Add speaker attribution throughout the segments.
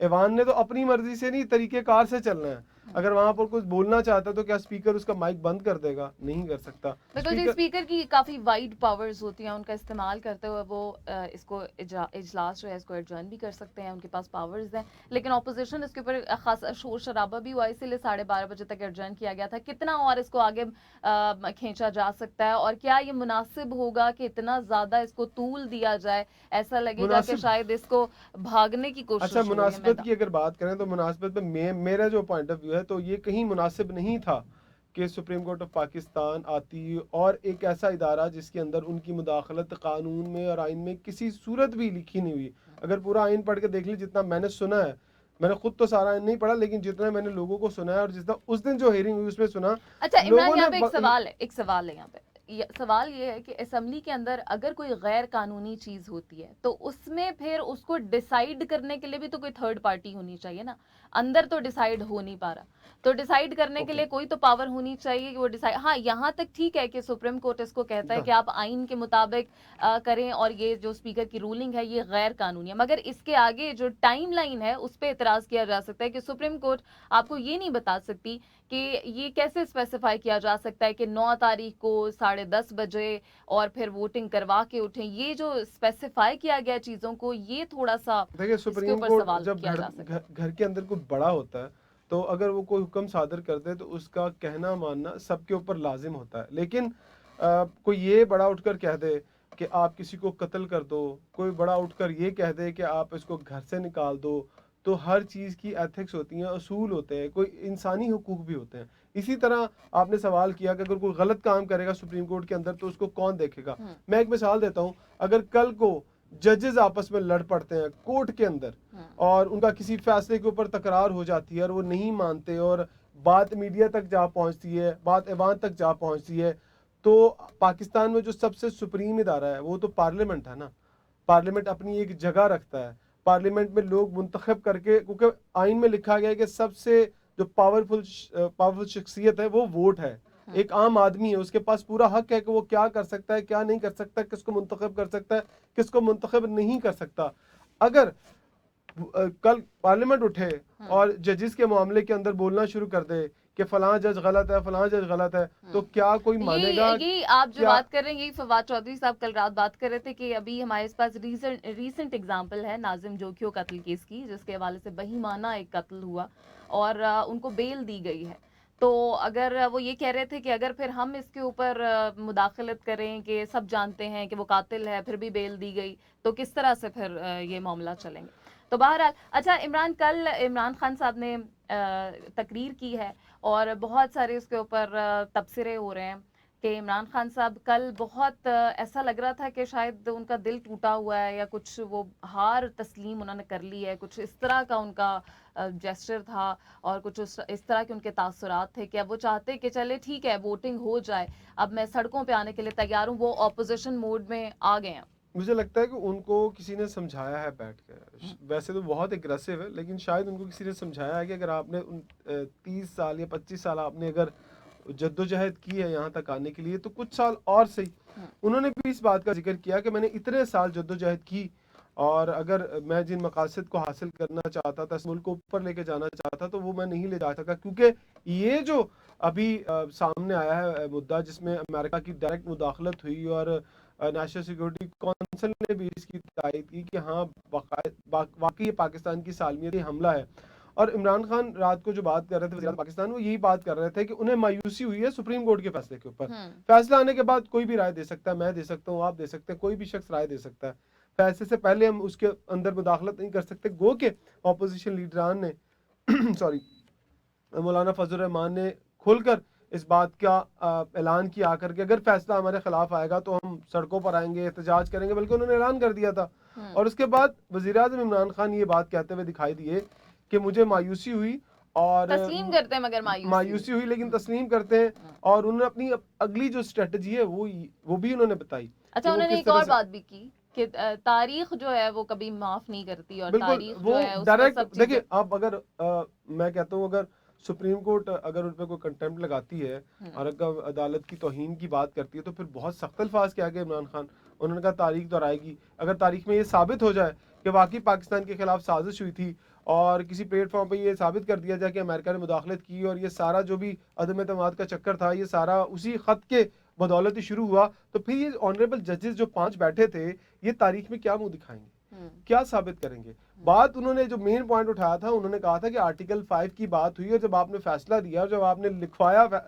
Speaker 1: ایوان نے تو اپنی مرضی سے نہیں طریقہ کار سے چلنا ہے. اگر وہاں پر کچھ بولنا چاہتا ہے تو کیا اسپیکر اس کا مائک بند کر دے گا؟ نہیں کر سکتا.
Speaker 2: بالکل جی، اسپیکر کی کافی وائڈ پاورز ہوتی ہیں، ان کا استعمال کرتے ہوئے وہ اس کو اجلاس جو ہے اس کو ایڈجرن بھی کر سکتے ہیں، ان کے پاس پاورز ہیں. لیکن اپوزیشن اس کے اوپر خاصا شور شرابہ بھی ہوا، اسی لیے 12:30 بجے تک ایڈجرن کیا گیا تھا. کتنا اور اس کو آگے کھینچا جا سکتا ہے، اور کیا یہ مناسب ہوگا کہ اتنا زیادہ اس کو طول دیا جائے؟ ایسا لگے گا کہ شاید اس کو بھاگنے کی کوشش
Speaker 1: اچھا
Speaker 2: ہو رہی ہے.
Speaker 1: مناسبت کی اگر بات کریں تو مناسبت پہ میرا جو پوائنٹ آف ویو ہے تو یہ کہیں مناسب نہیں تھا کہ سپریم کورٹ آف پاکستان آتی اور ایک ایسا ادارہ جس کے اندر ان کی مداخلت قانون میں اور آئین میں کسی صورت بھی لکھی نہیں ہوئی. اگر پورا آئین پڑھ کے دیکھ لی، جتنا میں نے سنا ہے، میں نے خود تو سارا آئین نہیں پڑھا لیکن جتنا میں نے لوگوں کو سنا ہے اور جتنا اس دن جو ہیئرنگ ہوئی اس میں سنا.
Speaker 2: اچھا عمران، یہاں پہ ایک سوال ہے یہاں پہ. سوال یہ ہے کہ اسمبلی کے اندر اگر کوئی غیر قانونی چیز ہوتی ہے تو اس میں پھر اس کو ڈیسائیڈ کرنے کے لیے بھی تو کوئی تھرڈ پارٹی ہونی چاہیے نا. اندر تو ڈیسائیڈ ہو نہیں پا رہا، تو ڈیسائیڈ کرنے کے لیے کوئی تو پاور ہونی چاہیے کہ وہ ڈیسائیڈ. ہاں یہاں تک ٹھیک ہے کہ سپریم کورٹ اس کو کہتا ہے کہ آپ آئین کے مطابق کریں اور یہ جو اسپیکر کی رولنگ ہے یہ غیر قانونی ہے، مگر اس کے آگے جو ٹائم لائن ہے اس پہ اعتراض کیا جا سکتا ہے کہ سپریم کورٹ آپ کو یہ نہیں بتا سکتی کہ یہ کیسے اسپیسیفائی کیا جا سکتا ہے کہ 9 تاریخ کو 10:30 بجے اور پھر ووٹنگ کروا کے اٹھیں. یہ جو اسپیسیفائی کیا گیا چیزوں کو، یہ تھوڑا سا
Speaker 1: دیکھیں سپریم کورٹ جب گھر کے اندر کوئی بڑا ہوتا ہے تو اگر وہ کوئی حکم صادر کرتے تو اس کا کہنا ماننا سب کے اوپر لازم ہوتا ہے. لیکن کوئی یہ بڑا اٹھ کر کہہ دے کہ آپ کسی کو قتل کر دو، کوئی بڑا اٹھ کر یہ کہہ دے کہ آپ اس کو گھر سے نکال دو، تو ہر چیز کی ایتھکس ہوتی ہیں، اصول ہوتے ہیں، کوئی انسانی حقوق بھی ہوتے ہیں. اسی طرح آپ نے سوال کیا کہ اگر کوئی غلط کام کرے گا سپریم کورٹ کے اندر تو اس کو کون دیکھے گا. میں ایک مثال دیتا ہوں. اگر کل کو ججز آپس میں لڑ پڑتے ہیں کورٹ کے اندر اور ان کا کسی فیصلے کے اوپر تکرار ہو جاتی ہے اور وہ نہیں مانتے اور بات میڈیا تک جا پہنچتی ہے، بات ایوان تک جا پہنچتی ہے، تو پاکستان میں جو سب سے سپریم ادارہ ہے وہ تو پارلیمنٹ ہے نا. پارلیمنٹ اپنی ایک جگہ رکھتا ہے. پارلیمنٹ میں لوگ منتخب کر کے، کیونکہ آئین میں لکھا گیا ہے کہ سب سے جو پاورفل شخصیت ہے وہ ووٹ ہے. ایک عام آدمی ہے، اس کے پاس پورا حق ہے کہ وہ کیا کر سکتا ہے، کیا نہیں کر سکتا، کس کو منتخب کر سکتا ہے، کس کو منتخب نہیں کر سکتا. اگر کل پارلیمنٹ اٹھے اور ججز کے معاملے کے اندر بولنا شروع کر دے کہ فلاں جج غلط ہے، فلاں جج غلط ہے، تو کیا کوئی مانے گا؟
Speaker 2: یہی آپ جو بات کر رہے ہیں، یہی فواد چودھری صاحب کل رات بات کر رہے تھے کہ ابھی ہمارے پاس ریسنٹ ایگزامپل ہے ناظم جوکیو قتل کیس کی، جس کے حوالے سے بہیمانہ ایک قتل ہوا اور ان کو بیل دی گئی ہے. تو اگر وہ یہ کہہ رہے تھے کہ اگر پھر ہم اس کے اوپر مداخلت کریں کہ سب جانتے ہیں کہ وہ قاتل ہے پھر بھی بیل دی گئی، تو کس طرح سے پھر یہ معاملہ چلیں گے. تو بہرحال اچھا عمران، کل عمران خان صاحب نے تقریر کی ہے اور بہت سارے اس کے اوپر تبصرے ہو رہے ہیں کہ عمران خان صاحب کل بہت ایسا لگ رہا تھا کہ شاید ان کا دل ٹوٹا ہوا ہے یا کچھ وہ ہار تسلیم انہوں نے کر لی ہے، کچھ اس طرح کا ان کا جیسچر تھا اور کچھ اس طرح کے ان کے تاثرات تھے کہ اب وہ چاہتے کہ چلے ٹھیک ہے ووٹنگ ہو جائے، اب میں سڑکوں پہ آنے کے لیے تیار ہوں. وہ اپوزیشن موڈ میں آ گئے ہیں.
Speaker 1: مجھے لگتا ہے کہ ان کو کسی نے سمجھایا ہے بیٹھ کے. ویسے تو بہت اگریسو ہے لیکن شاید ان کو کسی نے سمجھایا ہے کہ اگر آپ نے 30 سال یا 25 سال آپ نے اگر جدوجہد کی ہے یہاں تک آنے کے لیے تو کچھ سال اور صحیح. انہوں نے بھی اس بات کا ذکر کیا کہ میں نے اتنے سال جدوجہد کی اور اگر میں جن مقاصد کو حاصل کرنا چاہتا تھا، اس ملک کو اوپر لے کے جانا چاہتا تو وہ میں نہیں لے جا سکا، کیونکہ یہ جو ابھی سامنے آیا ہے مدعا جس میں امریکہ کی ڈائریکٹ مداخلت ہوئی اور نیشنل سیکورٹی کونسل نے بھی اس کی تائید کی کہ ہاں واقعی پاکستان کی سالمیت یہ حملہ ہے. اور عمران خان رات کو جو بات کر رہے تھے وزیر پاکستان، وہ یہی بات کر رہے تھے کہ انہیں مایوسی ہوئی ہے سپریم کورٹ کے فیصلے کے اوپر. فیصلہ آنے کے بعد کوئی بھی رائے دے سکتا ہے، میں دے سکتا ہوں، آپ دے سکتے ہیں، کوئی بھی شخص رائے دے سکتا ہے. فیصلے سے پہلے ہم اس کے اندر مداخلت نہیں کر سکتے. گو کہ اپوزیشن لیڈران نے مولانا فضل الرحمان نے کھل کر اس بات کا اعلان کیا کر کے اگر فیصلہ ہمارے خلاف آئے گا تو ہم سڑکوں پر آئیں گے، احتجاج کریں گے، بلکہ انہوں نے اعلان کر دیا تھا. اور اس کے بعد وزیر اعظم عمران خان یہ بات کہتے ہوئے دکھائی دیے کہ مجھے مایوسی ہوئی اور
Speaker 2: تسلیم کرتے ہیں، مگر
Speaker 1: مایوسی ہوئی لیکن تسلیم کرتے ہیں. اور انہوں نے اپنی اگلی جو اسٹریٹجی ہے وہ بھی انہوں نے بتائی.
Speaker 2: اچھا انہوں نے ایک اور بات بھی کی کہ تاریخ جو ہے وہ کبھی معاف نہیں کرتی اور تاریخ جو ہے اس میں سب چیزیں.
Speaker 1: دیکھیں آپ اگر میں کہتا ہوں اگر سپریم کورٹ اگر ان پہ کوئی کنٹمپٹ لگاتی ہے اور اگر عدالت کی توہین کی بات کرتی ہے تو پھر بہت سخت الفاظ کیا گئے عمران خان. انہوں نے کہا تاریخ دہرائے گی. اگر تاریخ میں یہ ثابت ہو جائے کہ واقعی پاکستان کے خلاف سازش ہوئی تھی اور کسی پلیٹ فارم پہ یہ ثابت کر دیا جائے کہ امریکہ نے مداخلت کی اور یہ سارا جو بھی عدم اعتماد کا چکر تھا یہ سارا اسی خط کے بدولت ہی شروع ہوا، تو پھر یہ آنریبل ججز جو 5 بیٹھے تھے یہ تاریخ میں کیا منہ دکھائیں گے، کیا ثابت کریں گے؟ بات انہوں نے جو مین پوائنٹ اٹھایا تھا، انہوں نے کہا تھا کہ آرٹیکل 5 کی بات ہوئی، اور جب آپ نے فیصلہ دیا اور جب آپ نے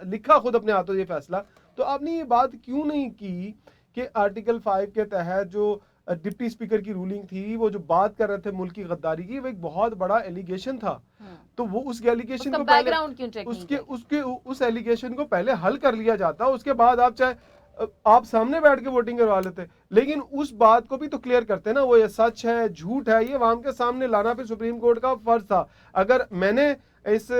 Speaker 1: لکھا خود اپنے ہاتھوں یہ فیصلہ، تو آپ نے یہ بات کیوں نہیں کی کہ آرٹیکل 5 کے تحت جو ڈپٹی اسپیکر کی رولنگ تھی، وہ جو بات کر رہے تھے ملک کی غداری کی، وہ ایک بہت بڑا ایلیگیشن تھا، تو وہ اس ایلیگیشن کو
Speaker 2: بیک گراؤنڈ کیوں چیک نہیں کیا؟
Speaker 1: اس ایلیگیشن کو پہلے حل کر لیا جاتا، اس کے بعد آپ چاہے آپ سامنے بیٹھ کے ووٹنگ کروا لیتے، لیکن اس بات کو بھی تو کلیئر کرتے نا، وہ یہ سچ ہے جھوٹ ہے، یہ عوام کے سامنے لانا پھر سپریم کورٹ کا فرض تھا۔ اگر میں نے اس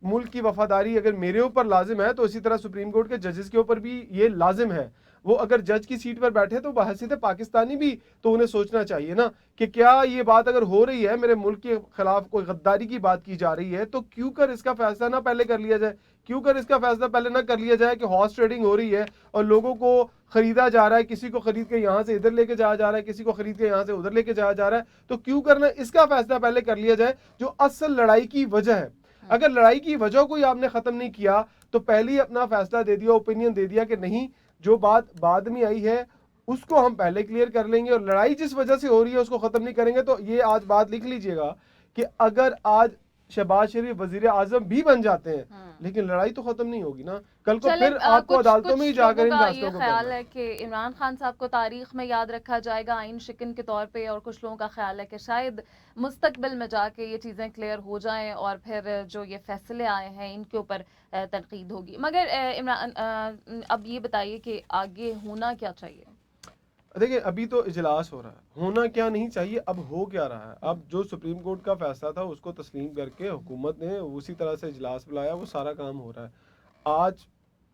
Speaker 1: ملک کی وفاداری اگر میرے اوپر لازم ہے تو اسی طرح سپریم کورٹ کے ججز کے اوپر بھی یہ لازم ہے۔ وہ اگر جج کی سیٹ پر بیٹھے تو بحیثیت پاکستانی بھی تو انہیں سوچنا چاہیے نا کہ کیا یہ بات اگر ہو رہی ہے، میرے ملک کے خلاف کوئی غداری کی بات کی جا رہی ہے، تو کیوں کر اس کا فیصلہ نہ پہلے کر لیا جائے، کیوں کر اس کا فیصلہ پہلے نہ کر لیا جائے کہ ہارس ٹریڈنگ ہو رہی ہے اور لوگوں کو خریدا جا رہا ہے، کسی کو خرید کے یہاں سے ادھر لے کے جایا جا رہا ہے، کسی کو خرید کے یہاں سے ادھر لے کے جایا جا رہا ہے، تو کیوں کرنا اس کا فیصلہ پہلے کر لیا جائے جو اصل لڑائی کی وجہ ہے۔ اگر لڑائی کی وجہ کو آپ نے ختم نہیں کیا تو پہلے ہی اپنا فیصلہ دے دیا، اوپینین دے دیا کہ نہیں، جو بات بعد میں آئی ہے اس کو ہم پہلے کلیئر کر لیں گے، اور لڑائی جس وجہ سے ہو رہی ہے اس کو ختم نہیں کریں گے۔ تو یہ آج بات لکھ لیجئے گا کہ اگر آج شہباز شریف وزیر اعظم بھی بن جاتے ہیں لیکن لڑائی تو ختم نہیں ہوگی نا، کل کو پھر آپ کو عدالتوں میں ہی جا کر ان فیصلوں کو کرنا ہے۔
Speaker 2: خیال ہے کہ عمران خان صاحب کو تاریخ میں یاد رکھا جائے گا آئین شکن کے طور پہ، اور کچھ لوگوں کا خیال ہے کہ شاید مستقبل میں جا کے یہ چیزیں کلیئر ہو جائیں اور پھر جو یہ فیصلے آئے ہیں ان کے اوپر تنقید ہوگی۔ مگر عمران اب یہ بتائیے کہ آگے ہونا کیا چاہیے؟
Speaker 1: دیکھیں ابھی تو اجلاس ہو رہا ہے، ہونا کیا نہیں چاہیے، اب ہو کیا رہا ہے، اب جو سپریم کورٹ کا فیصلہ تھا اس کو تسلیم کر کے حکومت نے اسی طرح سے اجلاس بلایا، وہ سارا کام ہو رہا ہے۔ آج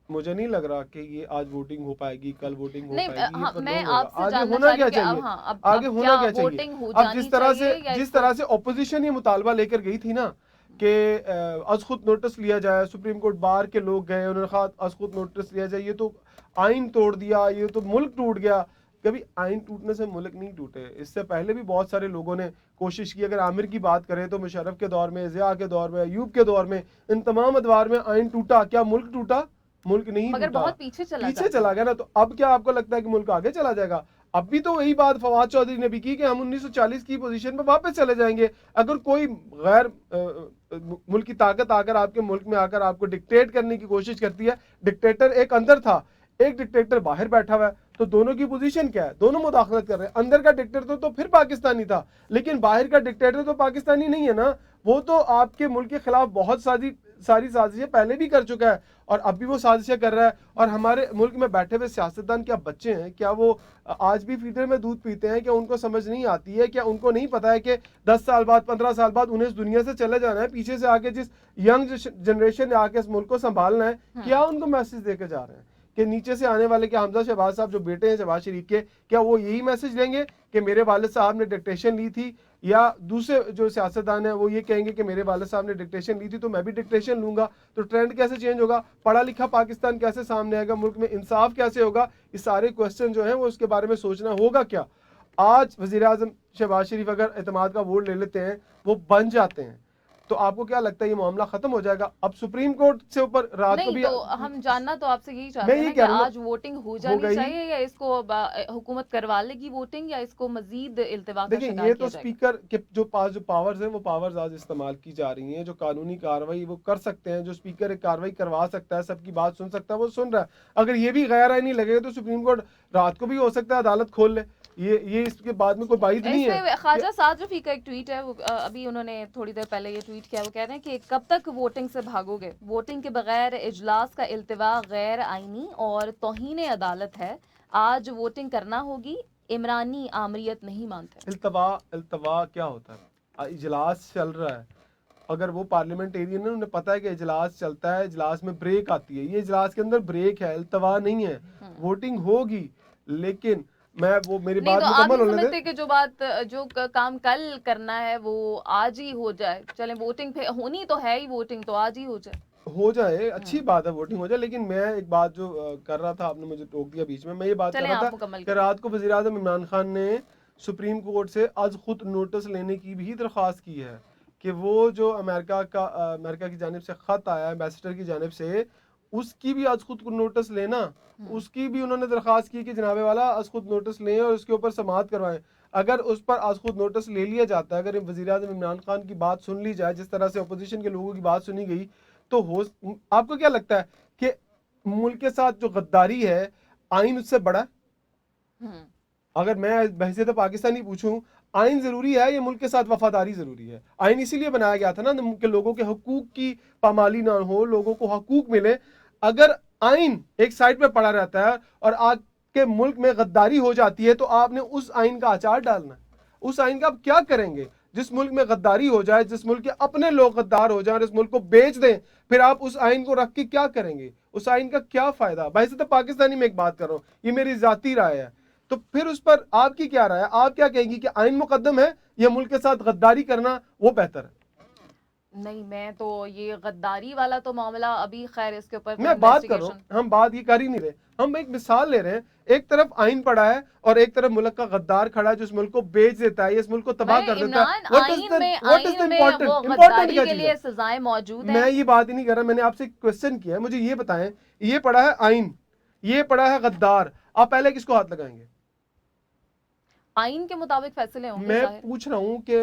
Speaker 1: مجھے نہیں لگ رہا کہ یہ آج ووٹنگ ہو پائے گی، کل ووٹنگ ہو پائے گی،
Speaker 2: میں آپ سے
Speaker 1: آگے
Speaker 2: جاننا
Speaker 1: ہونا
Speaker 2: چاہ
Speaker 1: کیا
Speaker 2: رہی ہوں
Speaker 1: چاہیے، آگے ہونا کیا چاہیے؟ اب جس طرح سے اپوزیشن یہ مطالبہ لے کر گئی تھی نا کہ از خود نوٹس لیا جائے، سپریم کورٹ بار کے لوگ گئے، انہوں نے کہا از خود نوٹس لیا جائے، یہ تو آئین توڑ دیا، یہ تو ملک ٹوٹ گیا۔ کبھی آئین ٹوٹنے سے ملک نہیں ٹوٹے، اس سے پہلے بھی بہت سارے لوگوں نے کوشش کی، اگر عامر کی بات کریں تو مشرف کے دور میں، ضیاء کے دور میں، ایوب کے دور میں، ان تمام ادوار میں آئین ٹوٹا، کیا ملک ٹوٹا؟ ملک نہیں ٹوٹا،
Speaker 2: مگر بہت پیچھے
Speaker 1: چلا گیا نا۔ تو اب کیا آپ کو لگتا ہے کہ ملک آگے چلا جائے گا؟ اب بھی تو وہی بات فواد چودھری نے بھی کی کہ ہم 1940 کی پوزیشن پہ واپس چلے جائیں گے۔ اگر کوئی غیر ملکی طاقت آ کر آپ کے ملک میں آ کر آپ کو ڈکٹیٹ کرنے کی کوشش کرتی ہے، ڈکٹیٹر ایک اندر تھا، ایک ڈکٹیٹر باہر بیٹھا ہوا ہے، تو دونوں کی پوزیشن کیا ہے؟ دونوں مداخلت کر رہے ہیں۔ اندر کا ڈکٹیٹر تو پھر پاکستانی تھا، لیکن باہر کا ڈکٹیٹر تو پاکستانی نہیں ہے نا، وہ تو آپ کے ملک کے خلاف بہت ساری سازشیں پہلے بھی کر چکا ہے اور اب بھی وہ سازشیں کر رہا ہے۔ اور ہمارے ملک میں بیٹھے ہوئے سیاستدان کیا بچے ہیں؟ کیا وہ آج بھی فیڈر میں دودھ پیتے ہیں؟ کیا ان کو سمجھ نہیں آتی ہے؟ کیا ان کو نہیں پتا ہے کہ 10 سال بعد 15 سال بعد انہیں اس دنیا سے چلے جانا ہے؟ پیچھے سے آگے جس ینگ جنریشن نے آ کے اس ملک کو سنبھالنا ہے، کیا ان کو میسج دے کے جا رہے ہیں کہ نیچے سے آنے والے کیا حمزہ شہباز صاحب جو بیٹے ہیں شہباز شریف کے، کیا وہ یہی میسج دیں گے کہ میرے والد صاحب نے ڈکٹیشن لی تھی؟ یا دوسرے جو سیاستدان ہیں وہ یہ کہیں گے کہ میرے والد صاحب نے ڈکٹیشن لی تھی تو میں بھی ڈکٹیشن لوں گا؟ تو ٹرینڈ کیسے چینج ہوگا؟ پڑھا لکھا پاکستان کیسے سامنے آئے گا؟ ملک میں انصاف کیسے ہوگا؟ یہ سارے کوسچن جو ہیں وہ اس کے بارے میں سوچنا ہوگا۔ کیا آج وزیر اعظم شہباز شریف اگر اعتماد کا ووٹ لے لیتے ہیں، وہ بن جاتے ہیں، تو آپ کو کیا لگتا ہے یہ معاملہ ختم ہو جائے گا؟ اب سپریم کورٹ سے اوپر رات کو
Speaker 2: نہیں،
Speaker 1: بھی
Speaker 2: تو ہم جاننا تو آپ سے یہی چاہتے ہیں کہ آج ووٹنگ ہو جانی چاہیے یا اس کو حکومت کروا لے گی ووٹنگ، یا اس کو مزید التوا کا شکار کیا جائے گا؟
Speaker 1: دیکھیں یہ تو اسپیکر کے جو پاس جو پاورز ہیں وہ پاورز آج استعمال کی جا رہی ہیں، جو قانونی کارروائی وہ کر سکتے ہیں، جو اسپیکر ایک کارروائی کروا سکتا ہے، سب کی بات سن سکتا ہے، وہ سن رہا ہے۔ اگر یہ بھی غیر آئینی لگے گا تو سپریم کورٹ رات کو بھی ہو سکتا ہے عدالت کھول لے، یہ اس کے بعد میں کوئی بعید نہیں ہے۔
Speaker 2: خواجہ سعد رفیع کا ایک ٹویٹ ہے، ابھی انہوں نے تھوڑی دیر پہلے یہ ٹویٹ کیا، وہ کہہ رہے ہیں کہ کب تک ووٹنگ سے بھاگو گے؟ ووٹنگ کے بغیر اجلاس کا التوا غیر آئینی اور توہین عدالت ہے، آج ووٹنگ کرنا ہوگی، عمرانی آمریت نہیں مانتے۔
Speaker 1: التوا کیا ہوتا ہے؟ اجلاس چل رہا ہے، اگر وہ پارلیمنٹیرین ہے انہیں پتا ہے کہ اجلاس چلتا ہے، اجلاس میں بریک آتی ہے، یہ اجلاس کے اندر بریک ہے، التوا نہیں ہے۔ ووٹنگ ہوگی، لیکن وہ میری بات مکمل ہونے دیں
Speaker 2: کہ جو کام کل کرنا ہے وہ آج ہی ہو جائے، چلیں ووٹنگ پہ ہونی تو ہے ہی، ووٹنگ تو آج ہی ہو جائے،
Speaker 1: اچھی بات ہے ووٹنگ ہو جائے، لیکن میں ایک بات جو کر رہا تھا، آپ نے مجھے ٹوک دیا بیچ میں یہ بات کر رہا تھا کہ رات کو وزیر اعظم عمران خان نے سپریم کورٹ سے از خود نوٹس لینے کی بھی درخواست کی ہے کہ وہ جو امریکہ کی جانب سے خط آیا ایمبیسڈر کی جانب سے، اس کی بھی از خود کو نوٹس لینا، اس کی بھی انہوں نے درخواست کی کہ جناب والا از خود نوٹس لیں اور اس کے اوپر سماعت کروائیں. اگر اس پر از خود نوٹس لے لیا جاتا ہے، اگر وزیر اعظم عمران خان کی بات سن لی جائے جس طرح سے اپوزیشن کے لوگوں کی بات سنی گئی، تو آپ کو کیا لگتا ہے کہ ملک کے ساتھ جو غداری ہے آئین اس سے بڑا ہے؟ اگر میں بحیثیت پاکستانی پوچھوں، آئین ضروری ہے یا ملک کے ساتھ وفاداری ضروری ہے؟ آئین اسی لیے بنایا گیا تھا نا کہ لوگوں کے حقوق کی پامالی نہ ہو، لوگوں کو حقوق ملے. اگر آئین ایک سائڈ پہ پڑا رہتا ہے اور آپ کے ملک میں غداری ہو جاتی ہے تو آپ نے اس آئین کا اچار ڈالنا ہے. اس آئین کا آپ کیا کریں گے؟ جس ملک میں غداری ہو جائے، جس ملک کے اپنے لوگ غدار ہو جائیں اور اس ملک کو بیچ دیں، پھر آپ اس آئین کو رکھ کے کیا کریں گے؟ اس آئین کا کیا فائدہ؟ بحیثیت پاکستانی میں ایک بات کر رہا ہوں، یہ میری ذاتی رائے ہے، تو پھر اس پر آپ کی کیا رائے ہے؟ آپ کیا کہیں گی کہ آئین مقدم ہے یا ملک کے ساتھ غداری کرنا وہ بہتر ہے؟
Speaker 2: نہیں، میں تو یہ غداری والا تو معاملہ ابھی خیر اس کے اوپر
Speaker 1: میں بات کر رہا ہوں، ہم بات یہ کر ہی نہیں رہے، ہم ایک مثال لے رہے ہیں. ایک طرف آئین پڑا ہے اور ایک طرف ملک کا غدار کھڑا ہے جو اس ملک کو بیچ دیتا ہے، اس ملک کو تباہ کر دیتا ہے.
Speaker 2: آئین میں وہ غداری کے لیے سزائیں موجود ہیں.
Speaker 1: میں یہ بات ہی نہیں کر رہا، میں نے آپ سے کوسچن کیا ہے، مجھے یہ بتائیں، یہ پڑا ہے آئین، یہ پڑا ہے غدار، آپ پہلے کس کو ہاتھ لگائیں گے؟
Speaker 2: آئین کے مطابق فیصلے ہوں گے.
Speaker 1: میں پوچھ رہا ہوں کہ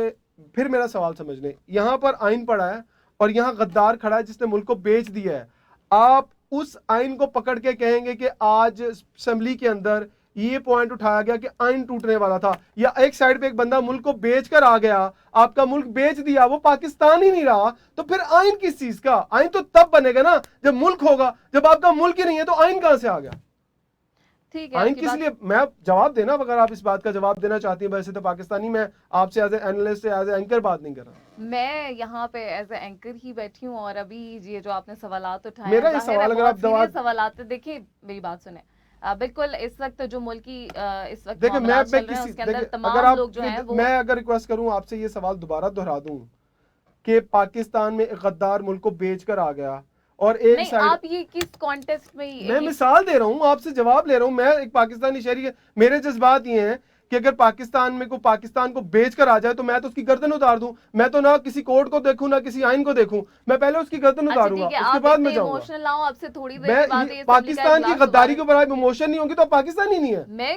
Speaker 1: پھر میرا سوال سمجھ لیں، یہاں پر آئین پڑا ہے اور یہاں غدار کھڑا ہے جس نے ملک کو بیچ دیا ہے. آپ اس آئین کو پکڑ کے کہیں گے کہ آج اسمبلی کے اندر یہ پوائنٹ اٹھایا گیا کہ آئین ٹوٹنے والا تھا، یا ایک سائیڈ پہ ایک بندہ ملک کو بیچ کر آ گیا، آپ کا ملک بیچ دیا، وہ پاکستان ہی نہیں رہا، تو پھر آئین کس چیز کا؟ آئین تو تب بنے گا نا جب ملک ہوگا. جب آپ کا ملک ہی نہیں ہے تو آئین کہاں سے آ گیا؟ آئین کس لیے؟ میں جواب دینا، اگر آپ اس بات کا جواب دینا چاہتی ہیں ویسے تو پاکستانی، میں آپ سے as a analyst as a anchor بات نہیں کر رہا.
Speaker 2: میں یہاں پہ ایز اے اینکر ہی بیٹھی ہوں، اور ابھی یہ جو آپ نے سوالات اٹھائے
Speaker 1: میرا یہ سوال اگر آپ
Speaker 2: سوالات دیکھیں، میری بات سنیں، بالکل اس وقت جو ملکی اس وقت
Speaker 1: دیکھیں،
Speaker 2: معاملات چل رہے ہیں اس کے اندر تمام لوگ جو ہیں وہ،
Speaker 1: میں اگر ریکویسٹ کروں آپ سے یہ سوال دوبارہ دہرا دوں کہ پاکستان میں ایک غدار ملک کو بیچ کر آ گیا اور ایک
Speaker 2: نہیں،
Speaker 1: سائڈ،
Speaker 2: آپ یہ کس کانٹیکسٹ میں
Speaker 1: میں مثال دے رہا ہوں، آپ سے جواب لے رہا ہوں. میں ایک پاکستانی شہری ہے، میرے جذبات یہ ہیں کہ اگر پاکستان میں کوئی پاکستان کو بیچ کر آ جائے تو میں تو اس کی گردن اتار دوں. میں تو نہ کسی کورٹ کو دیکھوں نہ کسی آئین کو دیکھوں، میں پہلے اس کی گردن اتاروں گا، اس کے بعد میں جاؤں گا. پاکستان کی غداری کے اوپر آپ ایموشن نہیں ہوں گی تو پاکستانی نہیں ہے.
Speaker 2: میں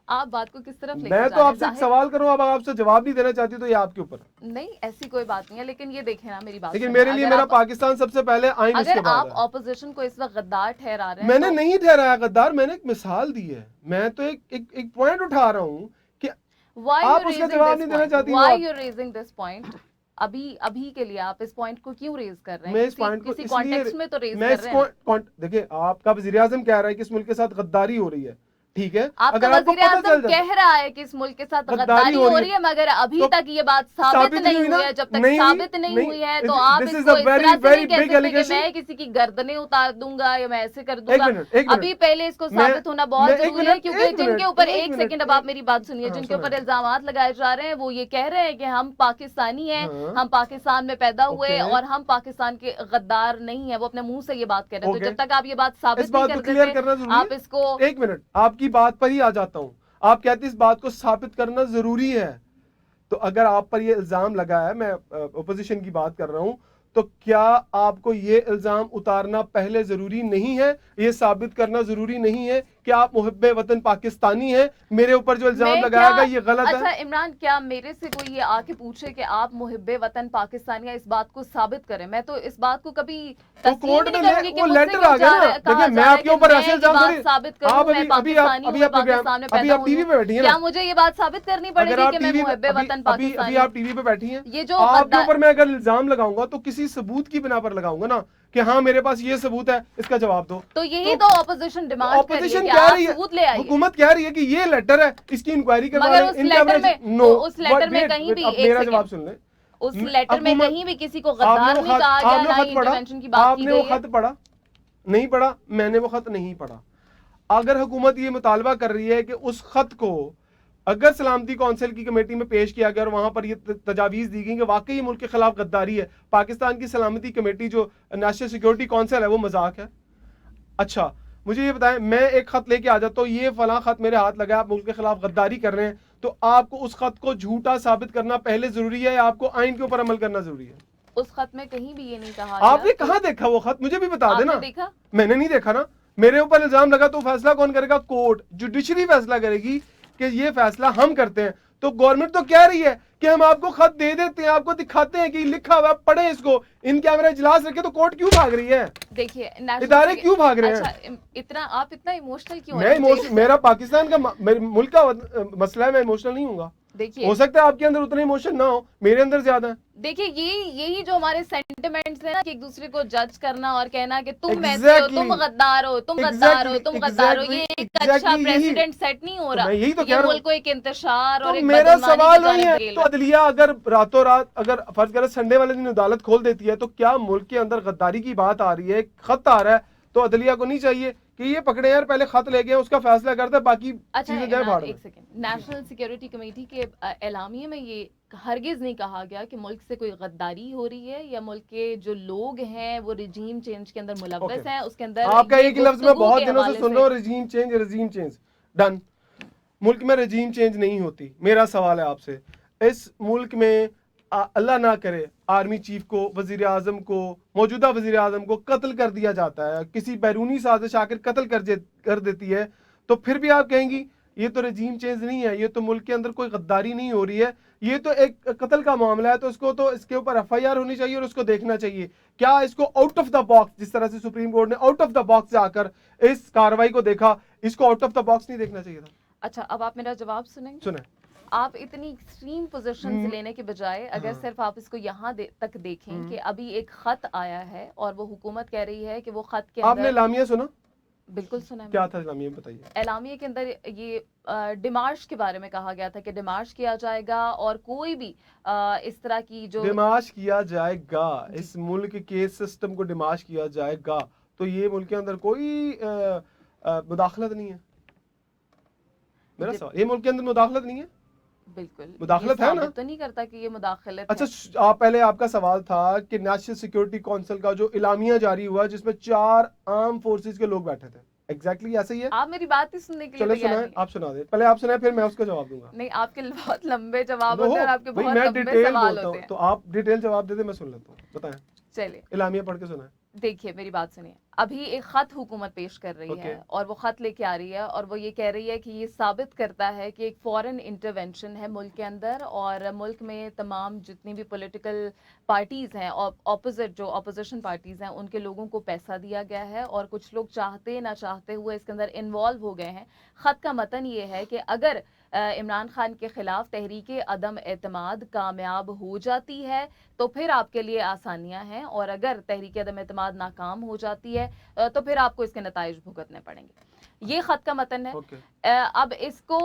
Speaker 2: آپ بات کو کس طرف لے
Speaker 1: میں تو آپ سے سوال کروں، اب آپ سے جواب نہیں دینا چاہتی تو یہ آپ کے اوپر.
Speaker 2: نہیں، ایسی کوئی بات نہیں ہے، لیکن یہ دیکھیں نا میری بات،
Speaker 1: لیکن میرے لیے میرا پاکستان سب سے پہلے آئین اس کے بعد ہے.
Speaker 2: اگر آپ اپوزیشن کو اس وقت غدار ٹھہرا رہے ہیں،
Speaker 1: میں نے نہیں ٹھہرایا غدار، میں نے ایک مثال دی ہے، میں تو ایک پوائنٹ اٹھا رہا ہوں کہ آپ اس کا جواب نہیں دینا چاہتی.
Speaker 2: Why you raising this point؟ ابھی کے لیے آپ اس پوائنٹ کو کیوں ریز کر رہے ہیں؟
Speaker 1: میں اس پوائنٹ کو
Speaker 2: کسی کانٹیکسٹ میں تو ریز کر رہے ہیں.
Speaker 1: دیکھیں، آپ کا وزیر اعظم کہہ رہا ہے کہ اس ملک کے ساتھ غداری ہو رہی ہے، ٹھیک ہے،
Speaker 2: آپ کا وزیر اعظم کہہ رہا ہے کہ اس ملک کے ساتھ غداری ہو رہی ہے، مگر ابھی تک یہ بات ثابت نہیں ہوئی ہے. جب تک ثابت نہیں ہوئی ہے تو آپ اس کو اس طرح سے نہیں کہہ سکتے کہ میں کسی کی گردنیں اتار دوں گا یا میں ایسے کر دوں گا. ابھی پہلے اس کو ثابت ہونا بہت ضروری ہے، کیونکہ جن کے اوپر، ایک سیکنڈ اب آپ میری بات سنیے، جن کے اوپر الزامات لگائے جا رہے ہیں وہ یہ کہہ رہے ہیں کہ ہم پاکستانی ہیں، ہم پاکستان میں پیدا ہوئے اور ہم پاکستان کے غدار نہیں ہیں. وہ اپنے منہ سے یہ بات کہہ رہے ہیں. تو جب تک آپ یہ بات ثابت نہیں کر دیتے، آپ اس کو،
Speaker 1: ایک منٹ، آپ کی بات پر ہی آ جاتا ہوں. آپ کہتے ہیں اس بات کو ثابت کرنا ضروری ہے، تو اگر آپ پر یہ الزام لگا ہے، میں اپوزیشن کی بات کر رہا ہوں، تو کیا آپ کو یہ الزام اتارنا پہلے ضروری نہیں ہے؟ یہ ثابت کرنا ضروری نہیں ہے کہ آپ محب وطن پاکستانی ہیں؟ میرے اوپر جو الزام لگایا گا یہ غلط ہے.
Speaker 2: اچھا عمران، کیا میرے سے کوئی یہ آ کے پوچھے کہ آپ محب وطن پاکستانی ہیں، اس بات کو ثابت کریں؟ میں تو اس بات کو کبھی تسلیم نہیں کروں گی کہ مجھ سے کیوں کہا جائے
Speaker 1: میں آپ کے اوپر ایسے الزام
Speaker 2: ثابت کروں میں پاکستانی ہوں، پاکستان میں پیدا ہوں. کیا مجھے یہ بات ثابت کرنی پڑے گی کہ میں محب وطن پاکستانی ہوں؟
Speaker 1: ابھی آپ ٹی وی پہ بیٹھی ہیں،
Speaker 2: یہ جو
Speaker 1: آپ کے اوپر میں اگر الزام لگاؤں گا تو کسی ثبوت کی بنا پر لگاؤں گا نا کہ ہاں میرے پاس یہ ثبوت ہے، اس کا جواب دو.
Speaker 2: تو یہی تو اپوزیشن ڈیمانڈ کر رہی ہے کہ آپ ثبوت لے آئیے.
Speaker 1: حکومت کہہ رہی ہے کہ یہ لیٹر ہے، اس کی انکوائری کروا
Speaker 2: لیں. اس لیٹر میں کہیں بھی،
Speaker 1: میرا جواب سن لیں،
Speaker 2: اس لیٹر میں کہیں بھی کسی کو غدار نہیں کہا گیا، نہ انٹرونشن کی بات کی گئی ہے.
Speaker 1: آپ نے وہ خط پڑھا؟ نہیں پڑھا. میں نے وہ خط نہیں پڑھا. اگر حکومت یہ مطالبہ کر رہی ہے کہ اس خط کو اگر سلامتی کونسل کی کمیٹی میں پیش کیا گیا اور وہاں پر یہ تجاویز دی گئی کہ واقعی ملک کے خلاف غداری ہے، پاکستان کی سلامتی کمیٹی جو نیشنل سیکیورٹی کونسل ہے وہ مذاق ہے؟ اچھا مجھے یہ بتائیں، میں ایک خط لے کے آ جاتا ہوں، یہ فلاں خط میرے ہاتھ لگا، آپ ملک کے خلاف غداری کر رہے ہیں، تو آپ کو اس خط کو جھوٹا ثابت کرنا پہلے ضروری ہے یا آپ کو آئین کے اوپر عمل کرنا ضروری ہے؟
Speaker 2: اس خط میں کہیں بھی یہ نہیں کہا
Speaker 1: آپ نے
Speaker 2: گیا
Speaker 1: کہاں دیکھا وہ خط؟ مجھے بھی بتا
Speaker 2: آپ
Speaker 1: دینا.
Speaker 2: نے دیکھا؟
Speaker 1: میں نے نہیں دیکھا نا. میرے اوپر الزام لگا تو فیصلہ کون کرے گا؟ کورٹ. جوڈیشری فیصلہ کرے گی کہ یہ فیصلہ ہم کرتے ہیں. تو گورنمنٹ تو کہہ رہی ہے کہ ہم آپ کو خط دے دیتے ہیں, آپ کو دکھاتے ہیں کہ لکھا ہوا, پڑھیں اس کو. ان کے ہمارا اجلاس رکھے تو کورٹ کیوں بھاگ رہی ہے؟
Speaker 2: دیکھیے
Speaker 1: ادارے کیوں بھاگ رہے ہیں؟
Speaker 2: اچھا آپ اتنا ایموشنل کیوں ہو
Speaker 1: میں
Speaker 2: رہے ہیں؟
Speaker 1: میرا پاکستان کا میرے ملک کا مسئلہ ہے, میں ایموشنل نہیں ہوں گا.
Speaker 2: دیکھیے
Speaker 1: ہو سکتا ہے آپ کے اندر اتنا ایموشن نہ ہو, میرے اندر زیادہ ہے.
Speaker 2: دیکھیے یہی جو ہمارے سینٹیمنٹس ہیں نا, کہ ایک دوسرے کو جج کرنا اور کہنا کہ تم ایسے ہو, تم غدار ہو, تم غدار ہو, تم غدار ہو, یہ ایک اچھا پریسیڈنٹ سیٹ نہیں ہو رہا.
Speaker 1: میں یہی تو کہہ
Speaker 2: یہ
Speaker 1: رہا ہوں.
Speaker 2: ملک کو ایک انتشار اور
Speaker 1: تو
Speaker 2: ایک
Speaker 1: میرا
Speaker 2: بدعنوانی
Speaker 1: سوال
Speaker 2: کی
Speaker 1: وہی
Speaker 2: جانب
Speaker 1: ہے,
Speaker 2: دھکیل
Speaker 1: تو
Speaker 2: رہا ہے.
Speaker 1: عدلیہ اگر راتوں رات اگر فرض کرے سنڈے والے دن عدالت کھول دیتی ہے, تو کیا ملک کے اندر غداری کی بات آ رہی ہے, خط آ رہا ہے, تو عدلیہ کو نہیں چاہیے کہ یہ پکڑے یار, پہلے خط لے گئے, اس کا فیصلہ کرتا ہے, باقی
Speaker 2: اچھا
Speaker 1: چیزیں جائیں بھاڑ میں.
Speaker 2: ایک سیکنڈ, نیشنل سیکیورٹی کمیٹی کے اعلامیے میں یہ ہرگز نہیں کہا گیا کہ ملک سے کوئی غداری ہو رہی ہے یا ملک کے جو لوگ ہیں وہ رجیم چینج کے اندر ملوث ہیں. اس کے اندر
Speaker 1: آپ کا ایک لفظ میں بہت دنوں سے سن رہا ہوں, رجیم چینج ڈن. ملک میں رجیم چینج نہیں ہوتی. میرا سوال ہے آپ سے, اس ملک میں اللہ نہ کرے آرمی چیف کو, وزیر اعظم کو, موجودہ وزیر اعظم کو قتل کر دیا جاتا ہے, کسی بیرونی سازش آ کر قتل کر دیتی ہے, تو پھر بھی آپ کہیں گی یہ تو رجیم چینج نہیں ہے, یہ تو ملک کے اندر کوئی غداری نہیں ہو رہی ہے, یہ تو ایک قتل کا معاملہ ہے, تو اس کے اوپر ایف آئی آر ہونی چاہیے اور اس کو دیکھنا چاہیے. کیا اس کو آؤٹ آف دا باکس, جس طرح سے سپریم کورٹ نے آؤٹ آف دا باکس جا کر اس کاروائی کو دیکھا, اس کو آؤٹ آف دا باکس نہیں دیکھنا چاہیے تھا؟
Speaker 2: اچھا اب آپ میرا جواب سنیں گے.
Speaker 1: سنیں.
Speaker 2: آپ اتنی ایکسٹریم پوزیشنز لینے کے بجائے اگر صرف آپ اس کو یہاں تک دیکھیں کہ ابھی ایک خط آیا ہے اور وہ حکومت کہہ رہی ہے کہ وہ خط کے
Speaker 1: آپ نے
Speaker 2: اندر,
Speaker 1: اعلامیہ سنا؟
Speaker 2: بالکل سنا ہے.
Speaker 1: کیا تھا اعلامیہ, بتائیے.
Speaker 2: اعلامیے کے اندر یہ ڈیمارش کے بارے میں کہا گیا تھا کہ ڈیمارش کیا جائے گا اور کوئی بھی اس طرح کی جو
Speaker 1: ڈیمارش کیا جائے گا, اس ملک کے سسٹم کو ڈیمارش کیا جائے گا, تو یہ ملک کے اندر کوئی مداخلت نہیں ہے. میرا سوال, یہ ملک کے اندر مداخلت نہیں ہے؟
Speaker 2: بالکل
Speaker 1: مداخلت ہے نا.
Speaker 2: تو نہیں کرتا کہ یہ مداخلت.
Speaker 1: اچھا پہلے آپ کا سوال تھا کہ نیشنل سیکیورٹی کونسل کا جو اعلامیہ جاری ہوا جس میں 4 آرم فورسز کے لوگ بیٹھے تھے, ایگزیکٹلی ایسا ہی ہے؟
Speaker 2: آپ میری بات ہی سننے کے لیے
Speaker 1: چلے سنائیں, آپ سنا دیں, پہلے آپ سنائیں پھر میں اس کا جواب دوں گا.
Speaker 2: نہیں, آپ کے بہت لمبے جواب ہوتے ہیں اور آپ کے بہت لمبے سوال ہوتے ہیں,
Speaker 1: تو آپ ڈیٹیل جواب دے دیں, میں سن لیتا ہوں. بتائیں.
Speaker 2: چلیے
Speaker 1: اعلامیہ پڑھ کے سنائیں.
Speaker 2: دیکھیے میری بات سنیے, ابھی ایک خط حکومت پیش کر رہی ہے اور وہ خط لے کے آ رہی ہے اور وہ یہ کہہ رہی ہے کہ یہ ثابت کرتا ہے کہ ایک فورن انٹرونشن ہے ملک کے اندر, اور ملک میں تمام جتنی بھی پولیٹیکل پارٹیز ہیں, اپوزیشن پارٹیز ہیں, ان کے لوگوں کو پیسہ دیا گیا ہے اور کچھ لوگ چاہتے نہ چاہتے ہوئے اس کے اندر انوالو ہو گئے ہیں. خط کا متن یہ ہے کہ اگر عمران خان کے خلاف تحریک عدم اعتماد کامیاب ہو جاتی ہے تو پھر آپ کے لیے آسانیاں ہیں, اور اگر تحریک عدم اعتماد ناکام ہو جاتی ہے تو پھر آپ کو اس کے نتائج بھگتنے پڑیں گے. یہ خط کا متن ہے. اب اس کو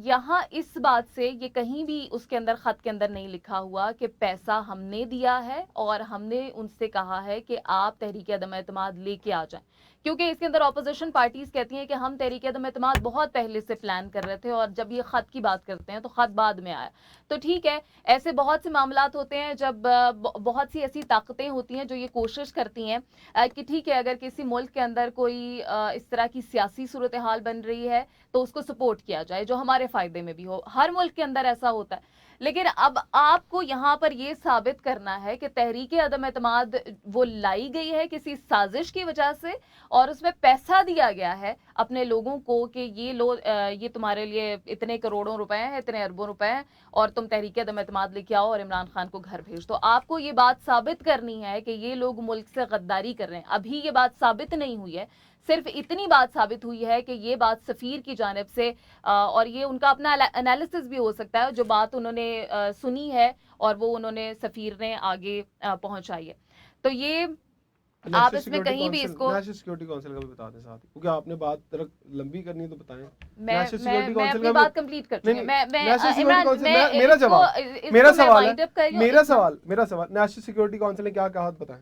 Speaker 2: یہاں اس بات سے, یہ کہیں بھی اس کے اندر خط کے اندر نہیں لکھا ہوا کہ پیسہ ہم نے دیا ہے اور ہم نے ان سے کہا ہے کہ آپ تحریک عدم اعتماد لے کے آ جائیں, کیونکہ اس کے اندر اپوزیشن پارٹیز کہتی ہیں کہ ہم تحریک عدم اعتماد بہت پہلے سے پلان کر رہے تھے اور جب یہ خط کی بات کرتے ہیں تو خط بعد میں آیا. تو ٹھیک ہے, ایسے بہت سے معاملات ہوتے ہیں جب بہت سی ایسی طاقتیں ہوتی ہیں جو یہ کوشش کرتی ہیں کہ ٹھیک ہے اگر کسی ملک کے اندر کوئی اس طرح کی سیاسی صورتحال بن رہی ہے تو اس کو سپورٹ کیا جائے جو ہمارے فائدے میں بھی ہو. ہر ملک کے اندر ایسا ہوتا ہے, لیکن اب آپ کو یہاں پر یہ ثابت کرنا ہے کہ تحریک عدم اعتماد وہ لائی گئی ہے کسی سازش کی وجہ سے اور اس میں پیسہ دیا گیا ہے اپنے لوگوں کو کہ یہ تمہارے لیے اتنے کروڑوں روپے ہیں, اتنے اربوں روپے ہیں, اور تم تحریک عدم اعتماد لے کے آؤ اور عمران خان کو گھر بھیج دو. آپ کو یہ بات ثابت کرنی ہے کہ یہ لوگ ملک سے غداری کر رہے ہیں. ابھی یہ بات ثابت نہیں ہوئی ہے, صرف اتنی بات ثابت ہوئی ہے کہ یہ بات سفیر کی جانب سے, اور یہ ان کا اپنا انالیسس بھی ہو سکتا ہے, جو بات انہوں نے سنی ہے اور وہ انہوں نے سفیر نے آگے پہنچائی ہے. تو یہ آپ اس میں کہیں بھی اس کو
Speaker 1: نیشنل سیکیورٹی کونسل کا بھی بتا دیں ساتھ, کیونکہ آپ نے بات لمبی کرنی ہے تو بتائیں.
Speaker 2: میں اپنی بات کمپلیٹ کر چکی
Speaker 1: ہوں. میرا سوال نیشنل سیکیورٹی کونسل نے کیا کہا بتائیں.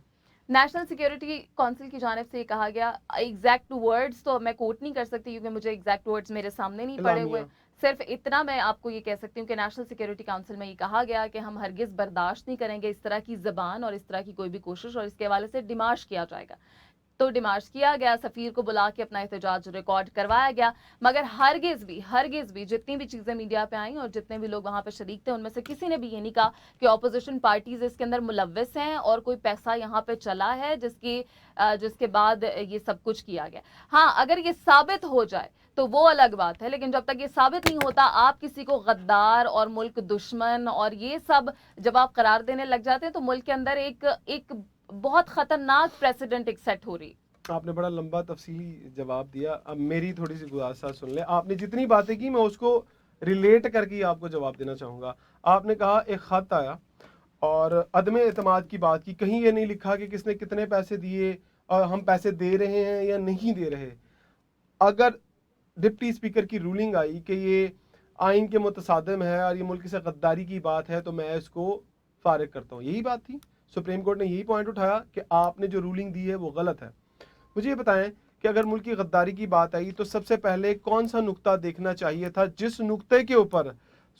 Speaker 2: نیشنل سیکیورٹی کونسل کی جانب سے یہ کہا گیا, ایگزیکٹ ورڈز تو میں کوٹ نہیں کر سکتی کیونکہ مجھے ایگزیکٹ ورڈز میرے سامنے نہیں پڑے ہوئے, صرف اتنا میں آپ کو یہ کہہ سکتی ہوں کہ نیشنل سیکیورٹی کونسل میں یہ کہا گیا کہ ہم ہرگز برداشت نہیں کریں گے اس طرح کی زبان اور اس طرح کی کوئی بھی کوشش, اور اس کے حوالے سے ڈیمارش کیا جائے گا. تو ڈیمارچ کیا گیا, سفیر کو بلا کے اپنا احتجاج ریکارڈ کروایا گیا, مگر ہرگز بھی جتنی بھی چیزیں میڈیا پہ آئیں اور جتنے بھی لوگ وہاں پہ شریک تھے ان میں سے کسی نے بھی یہ نہیں کہا کہ اپوزیشن پارٹیز اس کے اندر ملوث ہیں اور کوئی پیسہ یہاں پہ چلا ہے جس کے بعد یہ سب کچھ کیا گیا. ہاں اگر یہ ثابت ہو جائے تو وہ الگ بات ہے, لیکن جب تک یہ ثابت نہیں ہوتا آپ کسی کو غدار اور ملک دشمن اور یہ سب جب آپ قرار دینے لگ جاتے ہیں تو ملک کے اندر ایک بہت خطرناک پریسیڈنٹ ایک سیٹ ہو رہی.
Speaker 1: آپ نے بڑا لمبا تفصیلی جواب دیا, اب میری تھوڑی سی گزارش سن لیں. آپ نے جتنی باتیں کی میں اس کو ریلیٹ کر کے آپ کو جواب دینا چاہوں گا. آپ نے کہا ایک خط آیا اور عدم اعتماد کی بات کی, کہیں یہ نہیں لکھا کہ کس نے کتنے پیسے دیے اور ہم پیسے دے رہے ہیں یا نہیں دے رہے. اگر ڈپٹی اسپیکر کی رولنگ آئی کہ یہ آئین کے متصادم ہے اور یہ ملک سے غداری کی بات ہے تو میں اس کو فارغ کرتا ہوں, یہی بات تھی. سپریم کورٹ نے یہی پوائنٹ اٹھایا کہ آپ نے جو رولنگ دی ہے وہ غلط ہے. مجھے یہ بتائیں کہ اگر ملک کی غداری کی بات آئی تو سب سے پہلے کون سا نقطہ دیکھنا چاہیے تھا جس نقطے کے اوپر